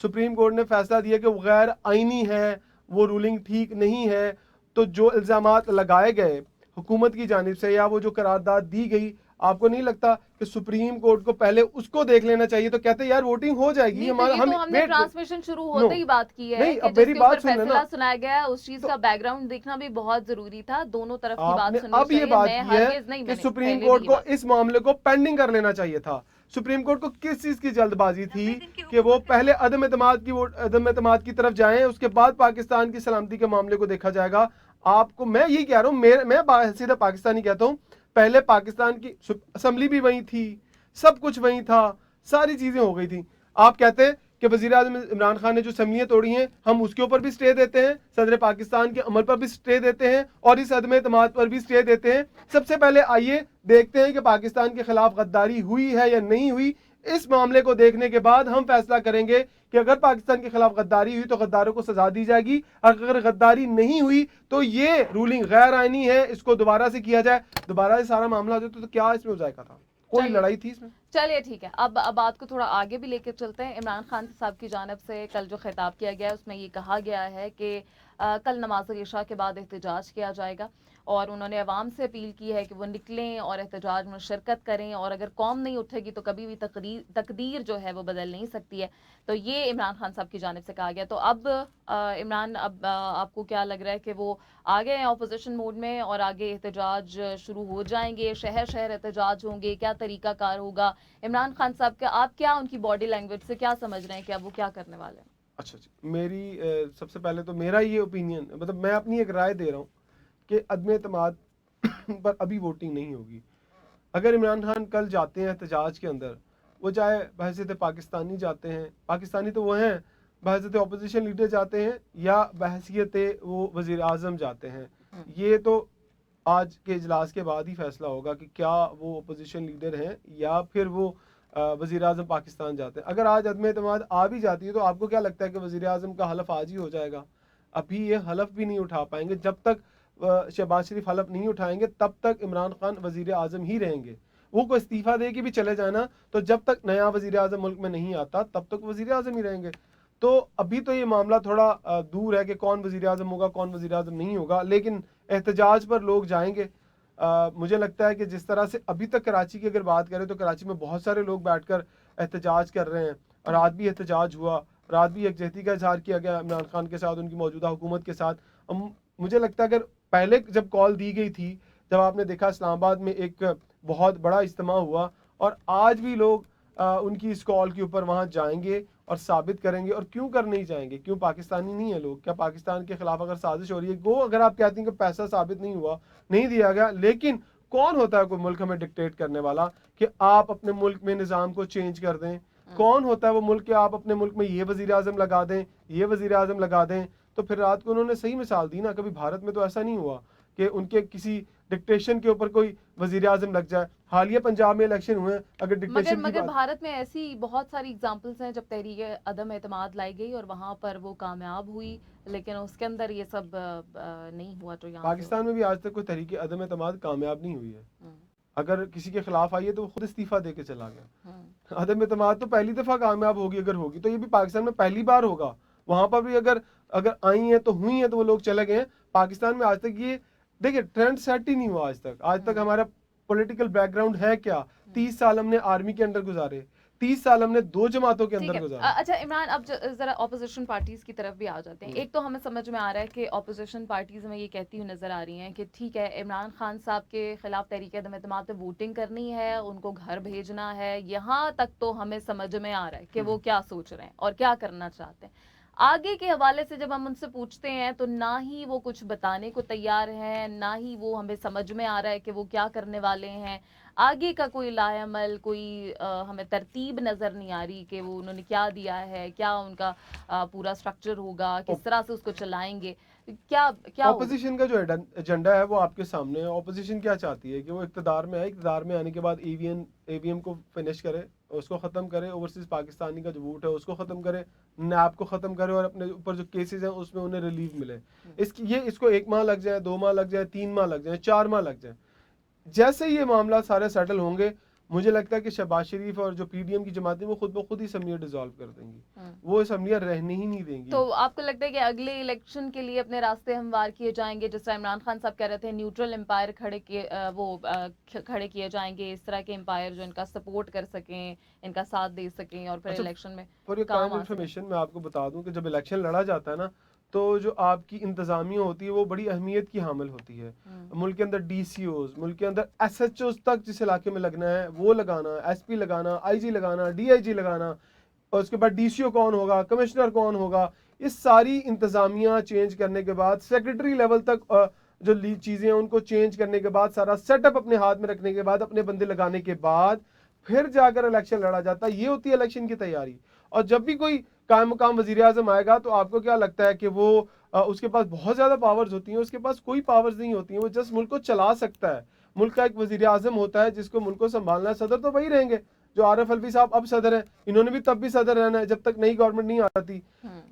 Speaker 1: سپریم کورٹ نے فیصلہ دیا کہ وہ غیر آئینی ہے, وہ رولنگ ٹھیک نہیں ہے. تو جو الزامات لگائے گئے حکومت کی جانب سے یا وہ جو قرارداد دی گئی, آپ کو نہیں لگتا کہ سپریم کورٹ کو پہلے اس کو دیکھ لینا چاہیے؟ تو کہتے یار ووٹنگ ہو جائے گی.
Speaker 2: ہم نے ٹرانسمیشن شروع ہوتے ہی بات کی ہے کہ جس کے اوپر فیصلہ سنایا گیا ہے اس چیز کا بیک گراؤنڈ دیکھنا بھی بہت ضروری تھا, دونوں طرف کی بات سننی چاہیے.
Speaker 1: اب یہ بات کی ہے کہ سپریم کورٹ کو اس معاملے کو پینڈنگ کر لینا چاہیے تھا. سپریم کورٹ کو کس چیز کی جلد بازی تھی کہ وہ پہلے عدم اعتماد کی طرف جائیں, اس کے بعد پاکستان کی سلامتی کے معاملے کو دیکھا جائے گا. آپ کو میں یہی کہہ رہا ہوں, میں باحثیت پاکستانی کہتا ہوں, پہلے پاکستان کی اسمبلی بھی وہیں تھی, سب کچھ وہیں تھا, ساری چیزیں ہو گئی تھیں. آپ کہتے ہیں کہ وزیر اعظم عمران خان نے جو اسمبلیاں توڑی ہیں ہم اس کے اوپر بھی سٹے دیتے ہیں, صدر پاکستان کے عمل پر بھی سٹے دیتے ہیں اور اس عدم اعتماد پر بھی سٹے دیتے ہیں. سب سے پہلے آئیے دیکھتے ہیں کہ پاکستان کے خلاف غداری ہوئی ہے یا نہیں ہوئی. اس معاملے کو دیکھنے کے بعد ہم فیصلہ کریں گے کہ اگر پاکستان کے خلاف غداری ہوئی تو غداروں کو سزا دی جائے گی, اگر غداری نہیں ہوئی تو یہ رولنگ غیر آئینی ہے, اس کو دوبارہ سے کیا جائے. دوبارہ سے سارا معاملہ ہو جاتا تو کیا اس میں ہو جائے گا تھا؟ کوئی لڑائی تھی اس میں؟
Speaker 2: چلیے ٹھیک ہے, اب بات کو تھوڑا آگے بھی لے کے چلتے ہیں. عمران خان صاحب کی جانب سے کل جو خطاب کیا گیا ہے اس میں یہ کہا گیا ہے کہ کل نماز عشاء کے بعد احتجاج کیا جائے گا اور انہوں نے عوام سے اپیل کی ہے کہ وہ نکلیں اور احتجاج میں شرکت کریں, اور اگر قوم نہیں اٹھے گی تو کبھی بھی تقدیر جو ہے وہ بدل نہیں سکتی ہے. تو یہ عمران خان صاحب کی جانب سے کہا گیا. تو اب عمران, اب آپ کو کیا لگ رہا ہے کہ وہ آگے ہیں اپوزیشن موڈ میں اور آگے احتجاج شروع ہو جائیں گے, شہر شہر احتجاج ہوں گے, کیا طریقہ کار ہوگا عمران خان صاحب کا؟ آپ کیا ان کی باڈی لینگویج سے کیا سمجھ رہے ہیں کہ اب وہ کیا کرنے والے ہیں؟
Speaker 1: اچھا جی, میری سب سے پہلے تو میرا یہ اوپینین, مطلب میں اپنی ایک رائے دے رہا ہوں کہ عدم اعتماد پر ابھی ووٹنگ نہیں ہوگی. اگر عمران خان کل جاتے ہیں احتجاج کے اندر, وہ چاہے بحیثیت پاکستانی جاتے ہیں, پاکستانی تو وہ ہیں, بحیثیت اپوزیشن لیڈر جاتے ہیں یا بحیثیت وہ وزیر اعظم جاتے ہیں, یہ تو آج کے اجلاس کے بعد ہی فیصلہ ہوگا کہ کیا وہ اپوزیشن لیڈر ہیں یا پھر وہ وزیر اعظم پاکستان جاتے ہیں. اگر آج عدم اعتماد آ بھی جاتی ہے تو آپ کو کیا لگتا ہے کہ وزیر اعظم کا حلف آج ہی ہو جائے گا؟ ابھی یہ حلف بھی نہیں اٹھا پائیں گے. جب تک شہباز شریف حلف نہیں اٹھائیں گے تب تک عمران خان وزیر اعظم ہی رہیں گے. وہ کوئی استعفیٰ دے کے بھی چلے جانا تو جب تک نیا وزیر اعظم ملک میں نہیں آتا تب تک وزیر اعظم ہی رہیں گے. تو ابھی تو یہ معاملہ تھوڑا دور ہے کہ کون وزیر اعظم ہوگا کون وزیر اعظم نہیں ہوگا, لیکن احتجاج پر لوگ جائیں گے. مجھے لگتا ہے کہ جس طرح سے ابھی تک کراچی کی اگر بات کریں تو کراچی میں بہت سارے لوگ بیٹھ کر احتجاج کر رہے ہیں. رات بھی احتجاج ہوا, رات بھی یکجہتی کا اظہار کیا گیا عمران خان کے ساتھ, ان کی موجودہ حکومت کے ساتھ. مجھے لگتا ہے اگر پہلے جب کال دی گئی تھی, جب آپ نے دیکھا اسلام آباد میں ایک بہت بڑا اجتماع ہوا, اور آج بھی لوگ ان کی اس کال کے اوپر وہاں جائیں گے اور ثابت کریں گے. اور کیوں کر نہیں جائیں گے؟ کیوں پاکستانی نہیں ہیں لوگ؟ کیا پاکستان کے خلاف اگر سازش ہو رہی ہے, وہ اگر آپ کہتے ہیں کہ پیسہ ثابت نہیں ہوا, نہیں دیا گیا, لیکن کون ہوتا ہے کوئی ملک ہمیں ڈکٹیٹ کرنے والا کہ آپ اپنے ملک میں نظام کو چینج کر دیں؟ کون ہوتا ہے وہ ملک کہ آپ اپنے ملک میں یہ وزیر اعظم لگا دیں, یہ وزیر اعظم لگا دیں؟ تو پھر رات کو انہوں نے صحیح مثال دی نا. کبھی بھارت میں تو ایسا نہیں ہوا کہ ان کے کسی ڈکٹیشن کے اوپر کوئی وزیر اعظم لگ جائے. حالیہ پنجاب میں الیکشن ہوئے, اگر ڈکٹیشن
Speaker 2: مگر بھارت میں ایسی بہت ساری ایگزامپلس ہیں جب تحریک عدم اعتماد لائی گئی اور وہاں پر وہ کامیاب ہوئی, لیکن اس کے اندر یہ سب نہیں ہوا. تو یہاں
Speaker 1: پاکستان میں بھی آج تک کوئی تحریک عدم اعتماد کامیاب نہیں ہوئی ہے. اگر کسی کے خلاف آئی ہے تو وہ خود استعفیٰ دے کے چلا گیا. عدم اعتماد تو پہلی دفعہ کامیاب ہوگی, اگر ہوگی تو یہ بھی پاکستان میں پہلی بار ہوگا. وہاں پر بھی اگر آئی ہیں تو ہوئی ہیں تو وہ لوگ چلے گئے ہیں. پاکستان میں آج تک یہ دیکھیں ٹرینڈ سیٹ ہی نہیں ہوا آج تک ہمارا پولیٹیکل بیک گراؤنڈ ہے کیا. 30 سال ہم نے آرمی کے اندر گزارے, 30 سال ہم نے 2 جماعتوں کے اندر گزارے.
Speaker 2: اچھا عمران, اب ذرا اپوزیشن پارٹیز کی طرف بھی آ جاتے ہیں. ایک تو ہمیں سمجھ میں آ رہا ہے کہ اپوزیشن پارٹیز میں یہ کہتی ہوئی نظر آ رہی ہیں کہ ٹھیک ہے عمران خان صاحب کے خلاف تحریک عدم اعتماد پہ ووٹنگ کرنی ہے, ان کو گھر بھیجنا ہے, یہاں تک تو ہمیں سمجھ میں آ رہا ہے کہ وہ کیا سوچ رہے ہیں اور کیا کرنا چاہتے ہیں. آگے کے حوالے سے جب ہم ان سے پوچھتے ہیں تو نہ ہی وہ کچھ بتانے کو تیار ہیں, نہ ہی وہ ہمیں سمجھ میں آ رہا ہے کہ وہ کیا کرنے والے ہیں. آگے کا کوئی لائے عمل, کوئی ہمیں ترتیب نظر نہیں آ رہی کہ وہ انہوں نے کیا دیا ہے, کیا ان کا پورا سٹرکچر ہوگا, کس طرح سے اس کو چلائیں گے, کیا
Speaker 1: اپوزیشن کا جو ایجنڈا ہے وہ آپ کے سامنے ہے. اپوزیشن کیا چاہتی ہے کہ وہ اقتدار میں آئے, اقتدار میں آنے کے بعد ای وی ایم کو فنش کرے, اس کو ختم کرے, اوورسیز پاکستانی کا جو ووٹ ہے اس کو ختم کرے, نیب کو ختم کرے, اور اپنے اوپر جو کیسز ہیں اس میں انہیں ریلیف ملے. اس کو 1 ماہ لگ جائے, 2 ماہ لگ جائے, 3 ماہ لگ جائے, 4 ماہ لگ جائے. جیسے یہ معاملہ سارے سیٹل ہوں گے, مجھے لگتا ہے کہ شہباز شریف اور جو پی ڈی ایم کی جماعتیں وہ خود بخود ہی اسمبلیاں ڈیزالو کر دیں گی, وہ اسمبلیاں رہنے ہی نہیں دیں گی.
Speaker 2: تو آپ کو لگتا ہے کہ اگلے الیکشن کے لیے اپنے راستے ہموار کیے جائیں گے, جس طرح عمران خان صاحب کہہ رہے تھے نیوٹرل امپائر کھڑے کیے جائیں گے, اس طرح کے امپائر جو ان کا سپورٹ کر سکیں, ان کا ساتھ دے سکیں اور پھر الیکشن میں
Speaker 1: کام انفارمیشن میں آپ کو بتا دوں کہ جب الیکشن لڑا جاتا ہے نا, تو جو آپ کی انتظامیہ ہوتی ہے وہ بڑی اہمیت کی حامل ہوتی ہے. ملک کے اندر ڈی سی اوز, ملک کے اندر ایس ایچ اوز تک جس علاقے میں لگنا ہے وہ لگانا, ایس پی لگانا, آئی جی لگانا, ڈی آئی جی لگانا, اور اس کے بعد ڈی سی او کون ہوگا, کمشنر کون ہوگا, اس ساری انتظامیہ چینج کرنے کے بعد سیکرٹری لیول تک جو چیزیں ہیں ان کو چینج کرنے کے بعد, سارا سیٹ اپ اپنے ہاتھ میں رکھنے کے بعد, اپنے بندے لگانے کے بعد پھر جا کر الیکشن لڑا جاتا ہے. یہ ہوتی ہے الیکشن کی تیاری. اور جب بھی کوئی قائم مقام وزیر اعظم آئے گا تو آپ کو کیا لگتا ہے کہ وہ اس کے پاس بہت زیادہ پاورز ہوتی ہیں؟ اس کے پاس کوئی پاورز نہیں ہوتی ہیں, وہ جس ملک کو چلا سکتا ہے. ملک کا ایک وزیر اعظم ہوتا ہے جس کو ملک کو سنبھالنا ہے. صدر تو وہی رہیں گے جو عارف الوی صاحب اب صدر ہیں, انہوں نے بھی تب بھی صدر رہنا ہے جب تک نئی گورنمنٹ نہیں آتی.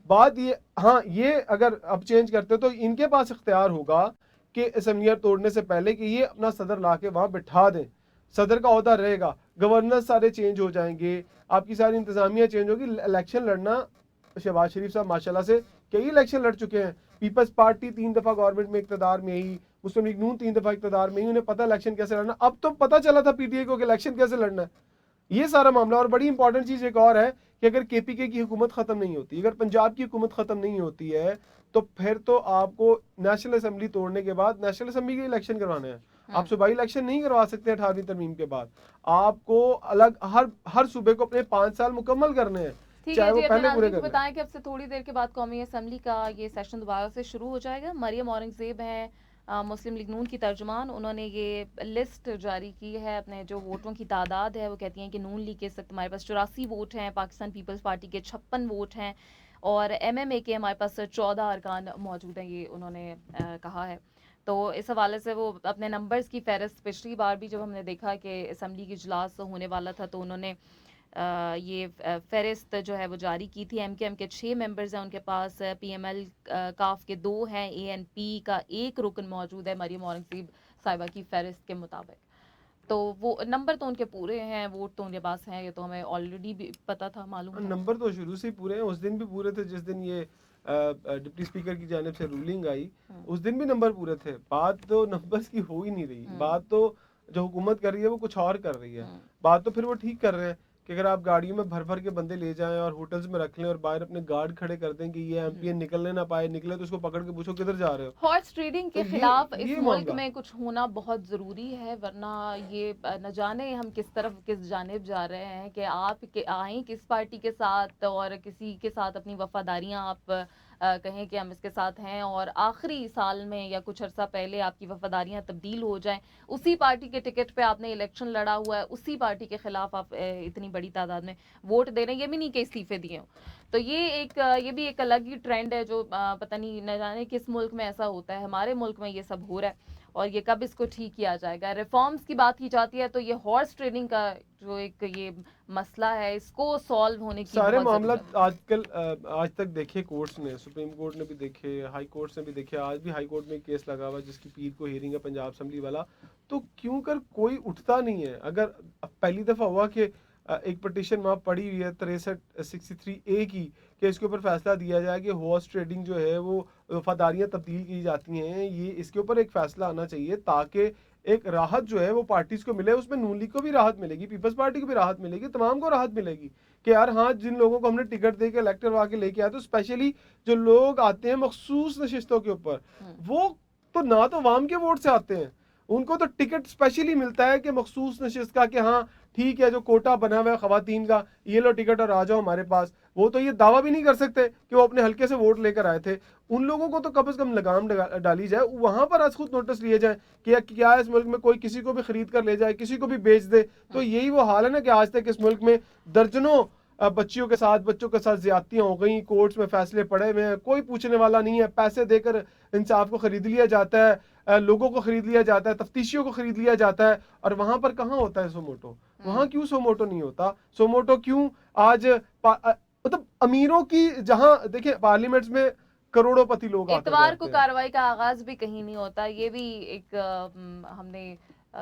Speaker 1: بات یہ, ہاں یہ اگر اب چینج کرتے تو ان کے پاس اختیار ہوگا کہ اسمبلیاں توڑنے سے پہلے کہ یہ اپنا صدر لا کے وہاں بٹھا دیں, صدر کا عہدہ رہے گا, گورنر سارے چینج ہو جائیں گے, آپ کی ساری انتظامیہ چینج ہوگی. الیکشن لڑنا, شہباز شریف صاحب ماشاءاللہ سے کئی الیکشن لڑ چکے ہیں. پیپلز پارٹی 3 دفعہ گورنمنٹ میں اقتدار میں ہی, مسلم لیگ نون 3 دفعہ اقتدار میں ہی, انہیں پتہ الیکشن کیسے لڑنا. اب تو پتہ چلا تھا پی ٹی آئی کو کہ الیکشن کیسے لڑنا ہے. یہ سارا معاملہ. اور بڑی امپورٹنٹ چیز ایک اور ہے کہ اگر کے پی کے کی حکومت ختم نہیں ہوتی, اگر پنجاب کی حکومت ختم نہیں ہوتی ہے, تو پھر تو آپ کو نیشنل اسمبلی توڑنے کے بعد نیشنل اسمبلی کے الیکشن کروانے ہیں. آپ صوبائی الیکشن نہیں کروا سکتے 18ویں ترمیم کے بعد. آپ کو الگ ہر صوبے کو اپنے 5 سال مکمل کرنے ہیں, چاہے وہ پہلے پورے کریں.
Speaker 2: بتائیں کہ اب سے تھوڑی دیر کے بعد قومی اسمبلی کا یہ سیشن دوبارہ سے شروع ہو جائے گا. مریم اورنگزیب ہیں مسلم لیگ نون کی ترجمان, انہوں نے یہ لسٹ جاری کی ہے اپنے جو ووٹوں کی تعداد ہے. وہ کہتی ہیں کہ نون لیگ کے اس وقت ہمارے پاس 84 ووٹ ہیں, پاکستان پیپلز پارٹی کے 56 ووٹ ہیں, اور ایم ایم اے کے ہمارے پاس 14 ارکان موجود ہیں, یہ انہوں نے کہا ہے. تو اس حوالے سے وہ اپنے نمبرز کی فہرست, پچھلی بار بھی جب ہم نے دیکھا کہ اسمبلی کی اجلاس ہونے والا تھا تو انہوں نے یہ فہرست جو ہے وہ جاری کی تھی. ایم کے 6 ممبرز ہیں ان کے پاس, پی ایم ایل کاف کے 2 ہیں, اے این پی کا 1 رکن موجود ہے مریم اورنگزیب صاحبہ کی فہرست کے مطابق. تو وہ نمبر تو ان کے پورے ہیں, ووٹ تو ان کے پاس ہیں, یہ تو ہمیں آلریڈی بھی پتہ تھا, معلوم تھا.
Speaker 1: نمبر تو شروع سے ہی پورے ہیں, اس دن بھی پورے تھے جس دن یہ ڈپٹی اسپیکر کی جانب سے رولنگ آئی, اس دن بھی نمبر پورے تھے. بات تو نمبرز کی ہو ہی نہیں رہی. بات تو جو حکومت کر رہی ہے وہ کچھ اور کر رہی ہے. بات تو پھر وہ ٹھیک کر رہے ہیں کہ اگر آپ گاڑیوں میں بھر کے بندے لے جائیں اور ہوٹلز میں رکھ لیں اور باہر اپنے گارڈ کھڑے کر دیں کہ یہ ایم پی نکلنے نہ پائے, نکلے تو اس کو پکڑ کے پوچھو کدھر جا رہے ہو.
Speaker 2: ہارس ٹریڈنگ کے خلاف اس ملک میں کچھ ہونا بہت ضروری ہے, ورنہ یہ نہ جانے ہم کس جانب جا رہے ہیں, کہ آپ آئیں کس پارٹی کے ساتھ اور کسی کے ساتھ اپنی وفاداریاں آپ کہیں کہ ہم اس کے ساتھ ہیں, اور آخری سال میں یا کچھ عرصہ پہلے آپ کی وفاداریاں تبدیل ہو جائیں. اسی پارٹی کے ٹکٹ پہ آپ نے الیکشن لڑا ہوا ہے, اسی پارٹی کے خلاف آپ اتنی بڑی تعداد میں ووٹ دے رہے ہیں, یہ بھی نہیں کہ استعفے دیے ہوں. تو یہ بھی ایک الگ ہی ٹرینڈ ہے جو پتہ نہیں نہ جانے کس ملک میں ایسا ہوتا ہے. ہمارے ملک میں یہ سب ہو رہا ہے, اور یہ کب اس کو ٹھیک کیا جائے گا. ریفارمز کی بات کی جاتی ہے تو یہ ہارس ٹریڈنگ کا جو ایک یہ مسئلہ ہے, اس کو سالو ہونے کی
Speaker 1: سارے معاملات آج تک دیکھے کورٹس نے, سپریم کورٹ نے بھی دیکھے, ہائی کورٹس نے بھی دیکھے, آج بھی ہائی کورٹ میں کیس لگا ہوا جس کی پیر کو ہیرنگ ہے پنجاب اسمبلی والا. تو کیوں کر کوئی اٹھتا نہیں ہے. اگر پہلی دفعہ ہوا کہ ایک پٹیشن وہاں پڑی ہوئی ہے 6363A کی کہ اس کے اوپر فیصلہ دیا جائے کہ ہارس ٹریڈنگ جو ہے وہ وفاداریاں تبدیل کی جاتی ہیں، یہ اس کے اوپر ایک فیصلہ آنا چاہیے تاکہ ایک راحت جو ہے وہ پارٹیز کو ملے. اس میں نون لیگ کو بھی راحت ملے گی، پیپلز پارٹی کو بھی راحت ملے گی، تمام کو راحت ملے گی کہ یار ہاں جن لوگوں کو ہم نے ٹکٹ دے کے الیکٹ کروا کے لے کے آئے تو اسپیشلی جو لوگ آتے ہیں مخصوص نشستوں کے اوپر وہ تو نہ تو عوام کے ووٹ سے آتے ہیں، ان کو تو ٹکٹ اسپیشلی ملتا ہے کہ مخصوص نشست کا کہ ہاں ٹھیک ہے جو کوٹا بنا ہوا ہے خواتین کا یہ لو ٹکٹ اور آ جاؤ ہمارے پاس. وہ تو یہ دعویٰ بھی نہیں کر سکتے کہ وہ اپنے حلقے سے ووٹ لے کر آئے تھے. ان لوگوں کو تو کم از کم لگام ڈالی جائے، وہاں پر آج خود نوٹس لیے جائیں کہ کیا اس ملک میں کوئی کسی کو بھی خرید کر لے جائے، کسی کو بھی بیچ دے. تو یہی وہ حال ہے نا کہ آج تک اس ملک میں درجنوں بچوں کے ساتھ زیادتیاں ہو گئیں، کورٹس میں فیصلے پڑے ہوئے ہیں، کوئی پوچھنے والا نہیں ہے. پیسے دے کر انصاف کو خرید لیا جاتا ہے، لوگوں کو خرید لیا جاتا ہے، تفتیشیوں کو خرید لیا جاتا ہے. اور وہاں پر کہاں ہوتا ہے سوموٹو؟ وہاں کیوں سوموٹو نہیں ہوتا؟ سوموٹو کیوں آج مطلب امیروں کی جہاں دیکھیں پارلیمنٹس میں کروڑوں پتی لوگ آ کر
Speaker 2: اتوار کو
Speaker 1: بیٹھتے ہیں.
Speaker 2: کارروائی کا آغاز بھی کہیں نہیں ہوتا. یہ بھی ایک ہم نے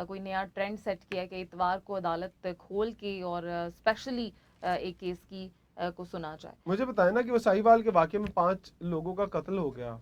Speaker 2: کوئی نیا ٹرینڈ سیٹ کیا کہ اتوار کو عدالت کھول کے اور اسپیشلی ایک کیس کی کو سنا جائے.
Speaker 1: مجھے بتائیں نا کہ وہ ساہیوال کے واقعے میں 5 لوگوں کا قتل ہو گیا،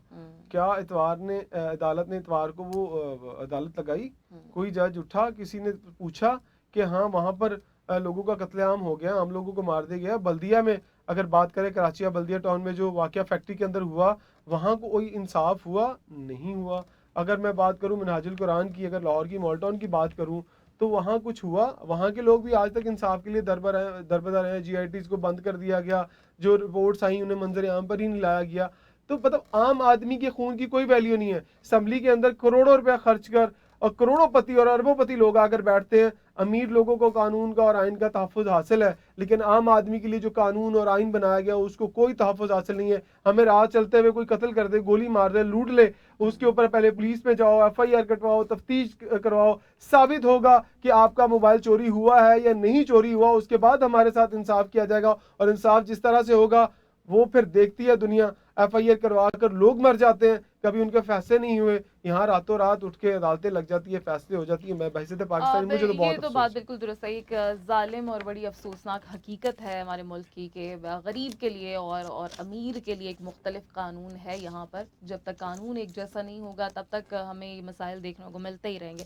Speaker 1: کیا عدالت نے اتوار کو وہ عدالت لگائی؟ کوئی جج اٹھا، کسی نے پوچھا کہ ہاں وہاں پر لوگوں کا قتل عام ہو گیا، عام لوگوں کو مار دیا گیا؟ بلدیہ میں اگر بات کریں کراچی بلدیہ ٹاؤن میں جو واقعہ فیکٹری کے اندر ہوا وہاں کوئی انصاف ہوا؟ نہیں ہوا. اگر میں بات کروں منہاج القرآن کی، اگر لاہور کی مال ٹاؤن کی بات کروں تو وہاں کچھ ہوا؟ وہاں کے لوگ بھی آج تک انصاف کے لیے دربدر ہیں. جی آئی ٹیز کو بند کر دیا گیا، جو رپورٹس آئیں انہیں منظر عام پر ہی نہیں لایا گیا. تو مطلب عام آدمی کے خون کی کوئی ویلیو نہیں ہے. اسمبلی کے اندر کروڑوں روپے خرچ کر اور کروڑوں پتی اور اربوں پتی لوگ آ کر بیٹھتے ہیں. امیر لوگوں کو قانون کا اور آئین کا تحفظ حاصل ہے، لیکن عام آدمی کے لیے جو قانون اور آئین بنایا گیا اس کو کوئی تحفظ حاصل نہیں ہے. ہمیں راہ چلتے ہوئے کوئی قتل کر دے، گولی مار دے، لوٹ لے، اس کے اوپر پہلے پولیس میں جاؤ، ایف آئی آر کٹواؤ، تفتیش کرواؤ، ثابت ہوگا کہ آپ کا موبائل چوری ہوا ہے یا نہیں چوری ہوا، اس کے بعد ہمارے ساتھ انصاف کیا جائے گا. اور انصاف جس طرح سے ہوگا وہ پھر دیکھتی ہے دنیا. ایف آئی آر کروا کر لوگ مر جاتے ہیں، کبھی ان کے فیصلے نہیں ہوئے. یہاں راتوں رات اٹھ کے عدالتیں لگ جاتی ہیں، فیصلے ہو جاتی ہیں. میں بحیثیت پاکستانی مجھے تو
Speaker 2: یہ
Speaker 1: بہت
Speaker 2: تو
Speaker 1: افسوس
Speaker 2: بات
Speaker 1: ہے.
Speaker 2: بالکل درست ہے. ایک ظالم اور بڑی افسوسناک حقیقت ہے ہمارے ملک کی کہ غریب کے لیے اور امیر کے لیے ایک مختلف قانون ہے یہاں پر. جب تک قانون ایک جیسا نہیں ہوگا تب تک ہمیں یہ مسائل دیکھنے کو ملتے ہی رہیں گے.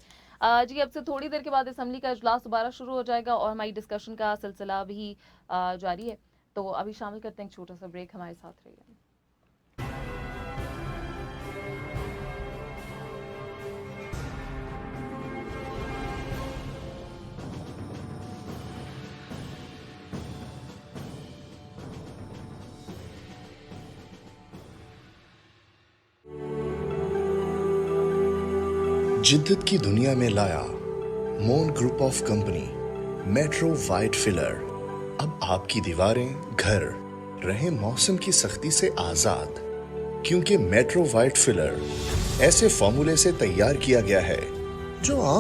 Speaker 2: جی اب سے تھوڑی دیر کے بعد اسمبلی کا اجلاس دوبارہ شروع ہو جائے گا اور ہماری ڈسکشن کا سلسلہ بھی جاری ہے. تو ابھی شامل کرتے ہیں ایک چھوٹا سا بریک، ہمارے ساتھ رہیے.
Speaker 3: جدت کی دنیا میں لایا Moon Group of Company Metro White Filler. اب آپ کی دیواریں گھر رہیں موسم کی سختی سے آزاد، کیونکہ میٹرو وائٹ فلر ایسے فارمولے سے تیار کیا گیا ہے جو عام